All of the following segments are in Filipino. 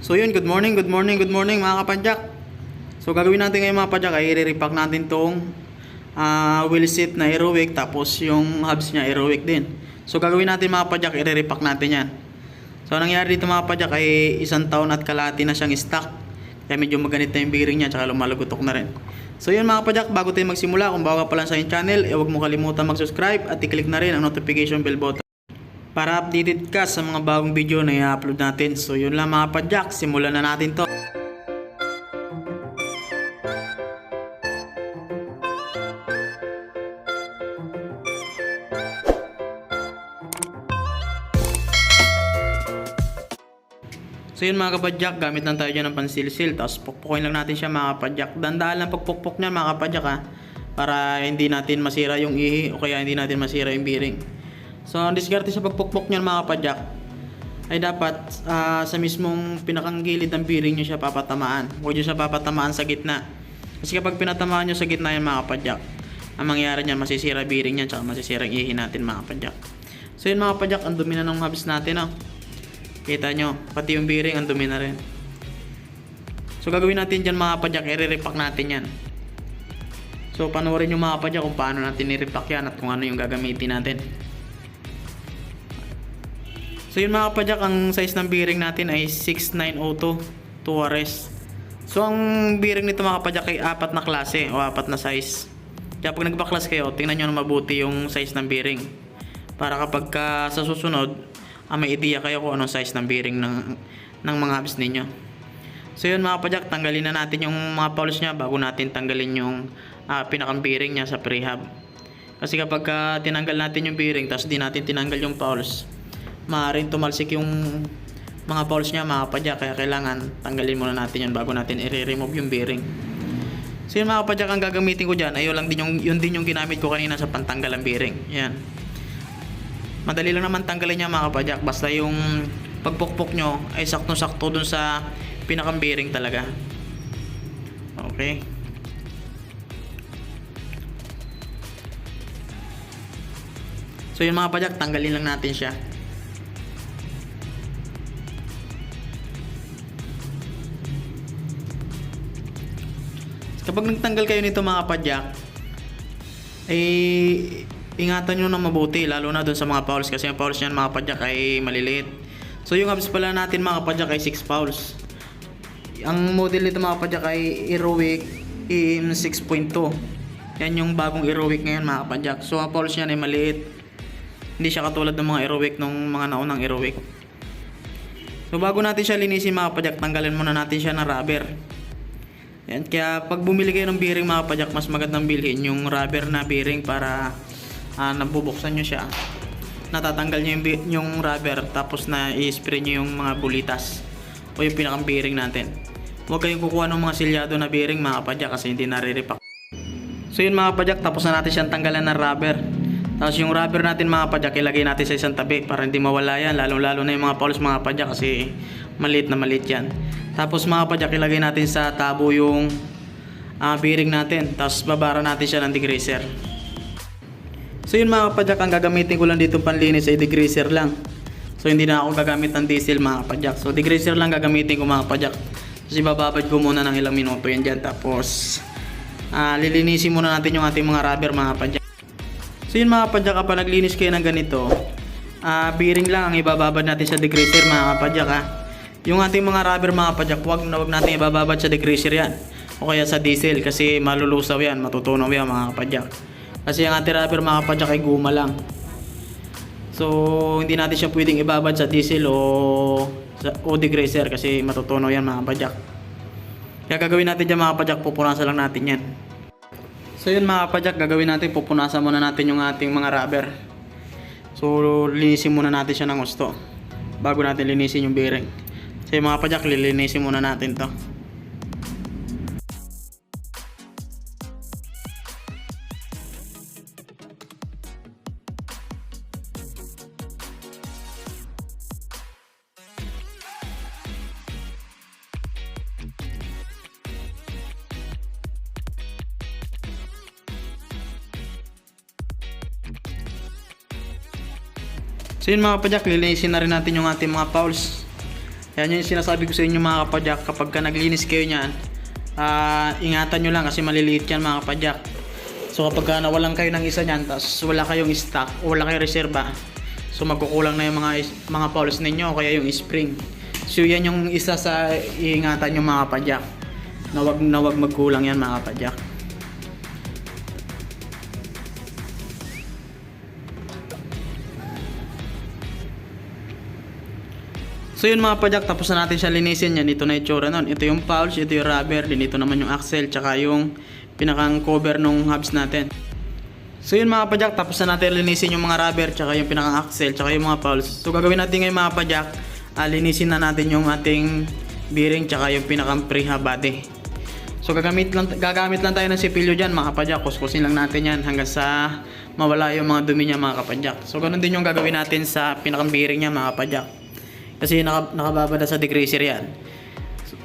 So yun, good morning mga kapadyak. So gagawin natin ngayon mga padyak ay i-repack natin tong wheel seat na Aerowick, tapos yung hubs niya Aerowick din. So gagawin natin mga padyak, i-repack natin yan. So nangyari dito mga padyak ay 1 taon at kalahati na siyang stock. Kaya medyo maganit na yung bearing niya, tsaka lumalugutok na rin. So yun mga padyak, bago tayo magsimula, kung bago ka pa lang sa aking channel, huwag mo kalimutan mag-subscribe at i-click na rin ang notification bell button para updated ka sa mga bagong video na i-upload natin. So yun lang mga padyak, simulan na natin to. So yun mga kapadyak, gamit lang tayo dyan ng pansilsil, tapos pukpukin lang natin siya mga kapadyak. Dandahan lang pagpukpok niya mga kapadyak ha, para hindi natin masira yung ihi o kaya hindi natin masira yung bearing. So ang diskarte sa pagpukpok niyan mga kapadyak ay dapat sa mismong pinakang gilid ng bearing nyo siya papatamaan. Huwag nyo siya papatamaan sa gitna, kasi kapag pinatamaan nyo sa gitna yan mga kapadyak, ang mangyayari niyan masisira bearing niyan, tsaka masisira yung ihi natin mga kapadyak. So yun mga kapadyak, ang dumi na ng hubs natin kita nyo, pati yung bearing ang dumi na rin. So gagawin natin dyan mga kapadyak, i-repack natin yan. So panoorin nyo mga kapadyak kung paano natin i-repack yan at kung ano yung gagamitin natin. So yun mga kapadyak, ang size ng bearing natin ay 6902 2RS. So ang bearing nito mga kapadyak ay 4 na klase o 4 na size. Kaya pag nagbaklas kayo, tingnan nyo na mabuti yung size ng bearing, para kapag sa susunod may idea kayo kung anong size ng bearing ng mga hubs ninyo. So yun mga kapadyak, tanggalin na natin yung mga fouls nya bago natin tanggalin yung pinakang bearing nya sa pre-hub. Kasi kapag tinanggal natin yung bearing tapos di natin tinanggal yung fouls, maaaring tumalsik yung mga fouls nya mga kapadyak. Kaya kailangan tanggalin muna natin yan bago natin i-remove yung bearing. So yun mga kapadyak, ang gagamitin ko dyan ay yun din yung ginamit ko kanina sa pantanggal ng bearing. Yan, madali lang naman tanggalin niya mga kapadyak, basta yung pagpukpok nyo ay sakto-sakto dun sa pinakang bearing talaga. Okay. So yun mga kapadyak, tanggalin lang natin siya. Kapag nagtanggal kayo nito mga kapadyak, ingatan nyo na mabuti, lalo na dun sa mga fouls, kasi yung fouls nyan mga kapadyak ay maliliit. So yung hubs pala natin mga kapadyak ay 6 fouls. Ang model nito mga kapadyak ay Aerowick EM 6.2. Yan yung bagong Aerowick ngayon mga kapadyak. So ang fouls nyan ay maliit, hindi siya katulad ng mga Aerowick nung mga naunang Aerowick. So bago natin siya linisin mga kapadyak, tanggalin muna natin siya ng rubber. Yan, kaya pag bumili kayo ng bearing mga kapadyak, mas magandang bilhin yung rubber na bearing, para nabubuksan nyo siya, natatanggal nyo yung rubber, tapos na i-spray nyo yung mga bulitas o yung pinakang bearing natin. Huwag kayong kukuha ng mga silyado na bearing mga kapadyak, kasi hindi nare-repack. So yun mga kapadyak, tapos na natin siyang tanggalan ng rubber. Tapos yung rubber natin mga kapadyak, ilagay natin sa isang tabi para hindi mawala yan, lalo na yung mga fouls mga kapadyak, kasi maliit na maliit yan. Tapos mga kapadyak, ilagay natin sa tabo yung bearing natin, tapos babara natin siya ng degreaser. So yun mga kapadyak, ang gagamitin ko lang dito panlinis ay degreaser lang. So hindi na ako gagamit ng diesel mga kapadyak. So degreaser lang gagamitin ko mga kapadyak. Kasi bababad ko muna ng ilang minuto yan dyan, tapos lilinisin muna natin yung ating mga rubber mga kapadyak. So yun mga kapadyak, kapag naglinis kayo ng ganito, bearing lang ang ibababad natin sa degreaser mga kapadyak Yung ating mga rubber mga kapadyak, wag natin ibababad sa degreaser yan o kaya sa diesel, kasi malulusaw yan, matutunaw yan mga kapadyak. Kasi ang ating rubber mga kapadyak ay guma lang. So hindi natin siya pwedeng ibabad sa diesel o degreaser, kasi matutunaw yan mga kapadyak. Kaya gagawin natin dyan mga kapadyak, pupunasan lang natin yan. So yun mga kapadyak, gagawin natin, pupunasan muna natin yung ating mga rubber. So linisin muna natin siya ng gusto bago natin linisin yung bearing. So yung mga kapadyak, lilinisin muna natin to. So yun mga kapadyak, lilinisin na rin natin yung ating mga fouls. Yan yung sinasabi ko sa inyo mga kapadyak, kapag ka naglinis kayo niyan, ingatan nyo lang kasi maliliit yan mga kapadyak. So kapag ka nawalan kayo ng isa niyan, tapos wala kayong stock o wala kayong reserba, so magkukulang na yung mga fouls ninyo o kaya yung spring. So yan yung isa sa iingatan nyo mga kapadyak, na wag magkulang yan mga kapadyak. So yun mga padyak, tapos na natin siya linisin yan. Ito na yung tsura nun. Ito yung fouls, ito yung rubber, din ito naman yung axle, tsaka yung pinakang cover nung hubs natin. So yun mga padyak, tapos na natin linisin yung mga rubber, tsaka yung pinakang axle, tsaka yung mga fouls. So gagawin natin ngayon mga padyak, linisin na natin yung ating bearing, tsaka yung pinakang pre-hub body. So gagamit lang tayo ng sipilyo dyan mga kapadyak. Kuskusin lang natin yan hanggang sa mawala yung mga dumi niya mga kapadyak. So ganun din yung gagawin natin sa pinakang bearing niya mga kapadyak, kasi nakababada sa degreaser yan. So,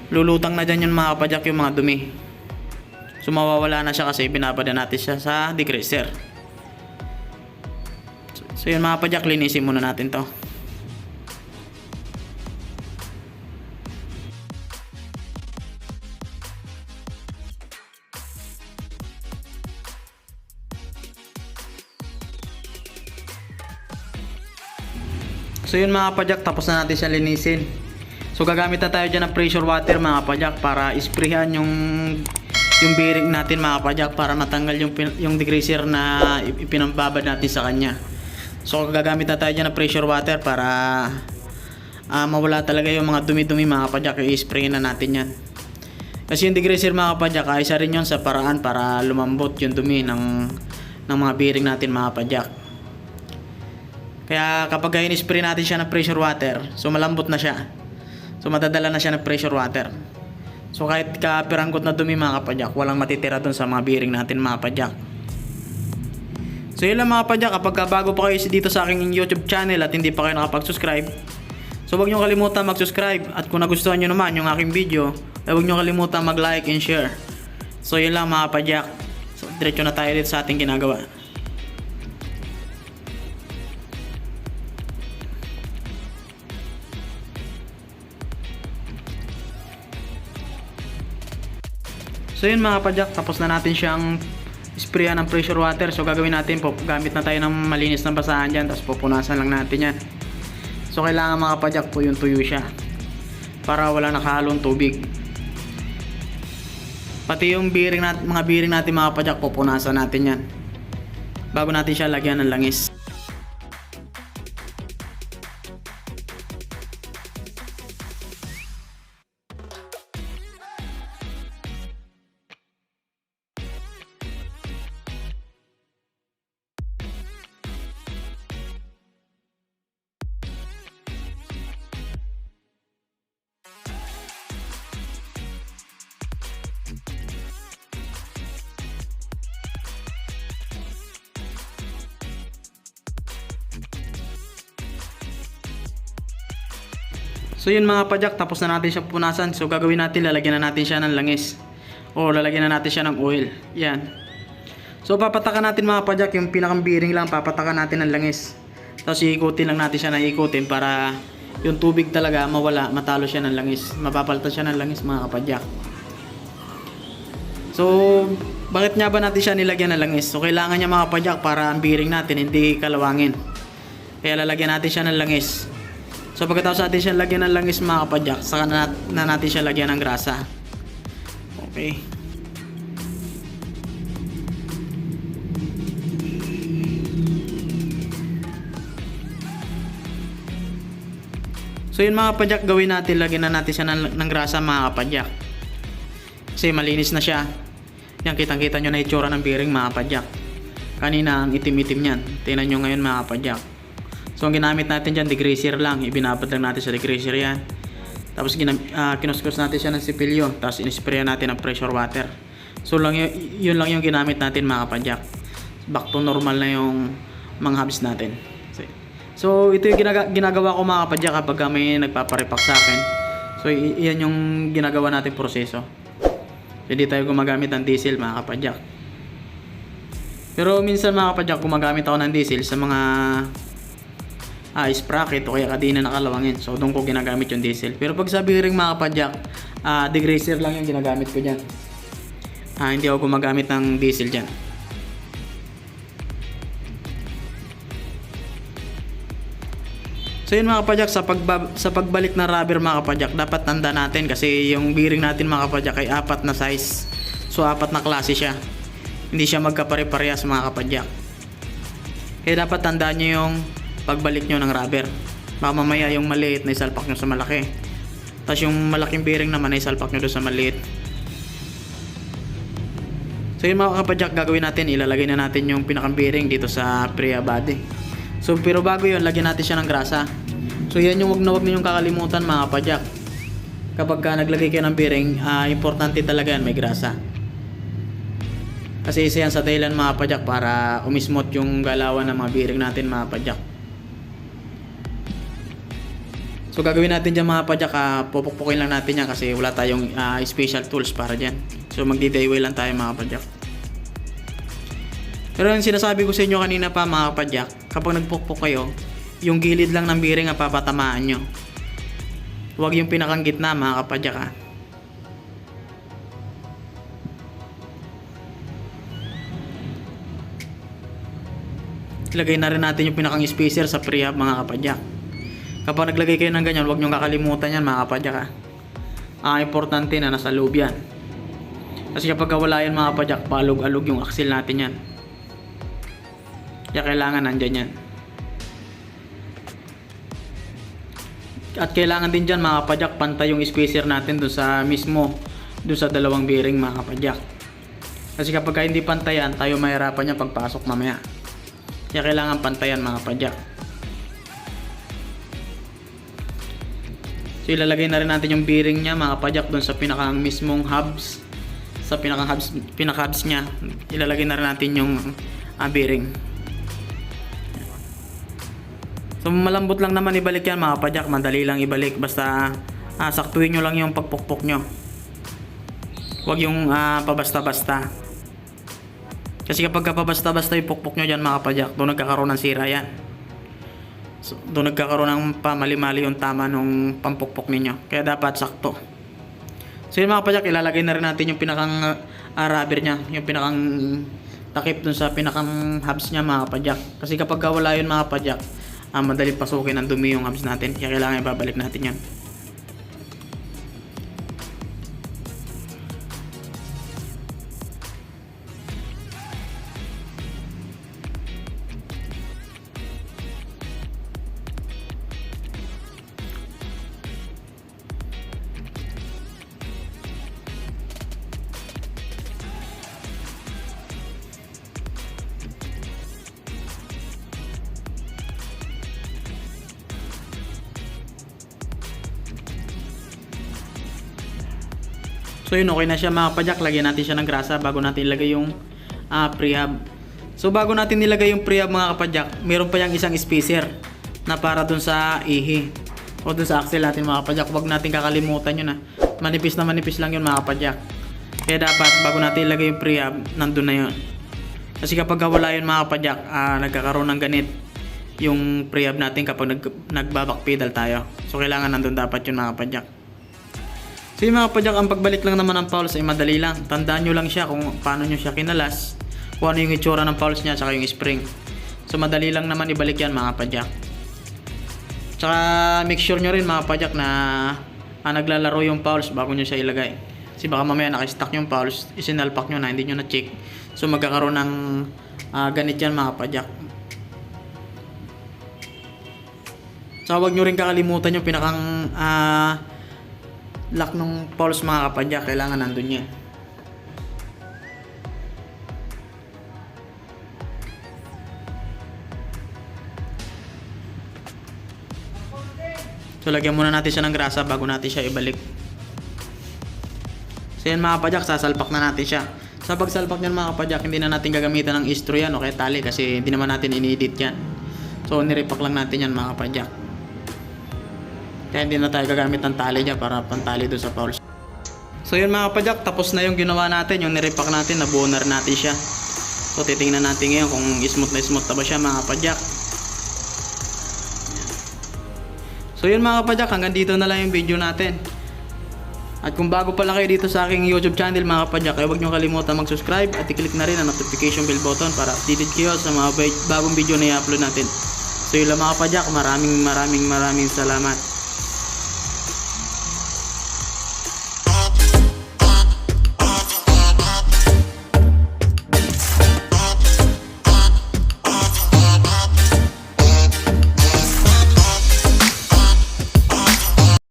lulutang na dyan yung mga kapadyak yung mga dumi. So mawawala na siya kasi binabada natin siya sa degreaser. So yun mga kapadyak, linisin muna natin to. So yun mga kapadyak, tapos na natin siya linisin. So gagamit na tayo dyan ng pressure water mga kapadyak para isprayhan yung bearing natin mga kapadyak, para matanggal yung degreaser na ipinambabad natin sa kanya. So gagamit na tayo dyan ng pressure water para mawala talaga yung mga dumi-dumi mga kapadyak. I-spray na natin yan. Kasi yung degreaser mga kapadyak ay isa rin yun sa paraan para lumambot yung dumi ng mga bearing natin mga kapadyak. Kaya kapag in-spray natin siya ng pressure water, so malambot na siya. So madadala na siya ng pressure water. So kahit kapiranggot na dumi mga kapadyak, walang matitira dun sa mga bearing natin mga kapadyak. So yun lang mga kapadyak, kapag bago pa kayo dito sa aking YouTube channel at hindi pa kayo nakapag-subscribe, so huwag nyo kalimutan mag-subscribe. At kung nagustuhan nyo naman yung aking video, huwag nyo kalimutan mag-like and share. So yun lang mga kapadyak. So diretso na tayo dito sa ating ginagawa. So yun mga kapadyak, tapos na natin siyang sprayan ng pressure water. So gagawin natin po, gamit na tayo ng malinis na basahan dyan, tapos pupunasan lang natin yan. So kailangan mga kapadyak po yung tuyo siya, para wala nakahalong tubig. Pati yung mga bearing natin mga kapadyak, pupunasan natin yan bago natin siya lagyan ng langis. So yun mga kapadyak, tapos na natin siya punasan. So gagawin natin, lalagyan na natin siya ng langis, o lalagyan na natin siya ng oil. Yan. So papatakan natin mga kapadyak, yung pinakang bearing lang papatakan natin ng langis. Tapos iikutin lang natin siya na ikutin para yung tubig talaga mawala, matalo siya ng langis, mapapalitan siya ng langis mga kapadyak. So bakit nga ba natin siya nilagyan ng langis? So kailangan niya mga kapadyak para ang bearing natin hindi kalawangin. Kaya lalagyan natin siya ng langis. So pagkatapos natin siya lagyan ng langis mga kapadyak, saka na natin siya lagyan ng grasa. Okay. So yun mga kapadyak, gawin natin, lagyan na natin siya ng grasa mga kapadyak. Kasi malinis na siya. Yan, kitang-kita nyo na itsura ng bearing mga kapadyak. Kanina ang itim-itim yan. Tingnan nyo ngayon mga kapadyak. So ang ginamit natin dyan, degreaser lang. Ibinabad lang natin sa degreaser yan. Tapos kinuskus natin siya ng sipilyo. Tapos inisprayan natin ng pressure water. So yun lang yung ginamit natin mga kapadyak. Back to normal na yung mga hubs natin. So ito yung ginagawa ko mga kapadyak kapag may nagpaparepack sa akin. So iyan yung ginagawa natin proseso. Hindi tayo gumagamit ng diesel mga kapadyak. Pero minsan mga kapadyak, gumagamit ako ng diesel sa mga sprocket o kaya kadena na kalawangin. So doon ko ginagamit yung diesel. Pero pag sa bearing mga kapadyak, degreaser lang yung ginagamit ko dyan. Hindi ako gumagamit ng diesel dyan. So yun mga kapadyak, sa pagbalik ng rubber mga kapadyak, dapat tanda natin kasi yung bearing natin mga kapadyak ay 4 na size. So 4 na klase siya. Hindi siya magkapare-parehas mga kapadyak. Kaya dapat tandaan nyo yung pagbalik nyo ng rubber. Baka mamaya yung maliit na isalpak nyo sa malaki. Tapos yung malaking bearing naman ay isalpak nyo doon sa maliit. So yun mga kapadyak, gagawin natin, ilalagay na natin yung pinakang bearing dito sa Prea body. So pero bago yun, lagyan natin siya ng grasa. So yan yung wag ninyong kakalimutan mga kapadyak. Kapag naglagay kayo ng bearing, importante talaga yan, may grasa. Kasi isa yan sa dahilan mga kapadyak para umismot yung galawan ng mga bearing natin mga kapadyak. So gagawin natin dyan mga kapadyak, pupukpukin lang natin yan kasi wala tayong special tools para dyan. So magdi-dayway lang tayo mga kapadyak. Pero yung sinasabi ko sa inyo kanina pa mga kapadyak, kapag nagpukpuk kayo, yung gilid lang ng bearing ang papatamaan nyo. Huwag yung pinakang gitna mga kapadyak Ilagay na rin natin yung pinakang spacer sa prehab mga kapadyak. Kapag naglagay kayo ng ganyan, huwag nyo kakalimutan yan mga kapadyak importante na nasa loob yan. Kasi kapag wala yan mga kapadyak, palog-alog yung axle natin yan. Kaya kailangan nandyan yan. At kailangan din dyan mga kapadyak, pantay yung spacer natin dun sa dalawang bearing mga kapadyak. Kasi kapag hindi pantayan, tayo mahirapan yan pagpasok mamaya. Kaya kailangan pantayan mga kapadyak. So ilalagay na rin natin yung bearing nya mga kapadyak dun sa pinakang mismong hubs. Sa pinaka hubs nya, ilalagay na rin natin yung bearing. So malambot lang naman ibalik yan mga kapadyak, madali lang ibalik, basta saktuhin nyo lang yung pagpukpok nyo. Huwag yung pabasta-basta. Kasi kapag pabasta-basta yung pukpok nyo dyan mga kapadyak, doon nagkakaroon ng sira yan. So, doon nagkakaroon ng pamali-mali yung tama nung pampukpok ninyo. Kaya dapat sakto. So yun mga kapadyak, ilalagay na rin natin yung pinakang rubber nya, yung pinakang takip dun sa pinakang hubs nya mga kapadyak. Kasi kapag wala yun mga kapadyak, madali pasukin ng dumi yung hubs natin. Kaya kailangan ibabalik natin yan. So yun, okay na siya mga kapadyak. Lagyan natin siya ng grasa bago natin ilagay yung prehab. So bago natin nilagay yung prehab mga kapadyak, meron pa yung isang spacer na para dun sa ihi o dun sa axle natin mga kapadyak. Huwag natin kakalimutan yun manipis na manipis lang yun mga kapadyak. Kaya dapat bago natin ilagay yung prehab, nandun na yun. Kasi kapag wala yun mga kapadyak, nagkakaroon ng ganit yung prehab natin kapag nagbaback pedal tayo. So kailangan nandun dapat yun mga kapadyak. So yung mga kapadyak, ang pagbalik lang naman ng pawls ay madali lang. Tandaan nyo lang siya kung paano nyo siya kinalas, kung ano yung itsura ng pawls nya, tsaka yung spring. So madali lang naman ibalik yan mga kapadyak. Tsaka make sure nyo rin mga kapadyak na naglalaro yung pawls bago nyo siya ilagay. Kasi baka mamaya nakastock yung pawls, isinalpak nyo na, hindi nyo na check. So magkakaroon ng ganit yan mga kapadyak. Tsaka huwag nyo rin kakalimutan yung pinakang lock ng pawls mga kapadyak, kailangan nandun yan. So lagyan muna natin siya ng grasa bago natin siya ibalik. So yan mga kapadyak, sasalpak na natin siya. Sa pagsalpak nyan mga kapadyak, hindi na natin gagamitan ng istro yan o kaya tali kasi hindi naman natin ini-edit yan. So nirepack lang natin yan mga kapadyak. Kaya hindi na tayo gagamit ng tali dyan para pantali doon sa pawls. So yun mga kapadyak, tapos na yung ginawa natin, yung nirepack natin, nabuo na rin natin siya. So titingnan natin ngayon kung smooth na ba siya mga kapadyak. So yun mga kapadyak, hanggang dito na lang yung video natin. At kung bago pa lang kayo dito sa aking YouTube channel mga kapadyak, huwag nyo kalimutan mag-subscribe at i-click na rin ang notification bell button para updated kayo sa mga bagong video na i-upload natin. So yun lang mga kapadyak, maraming salamat.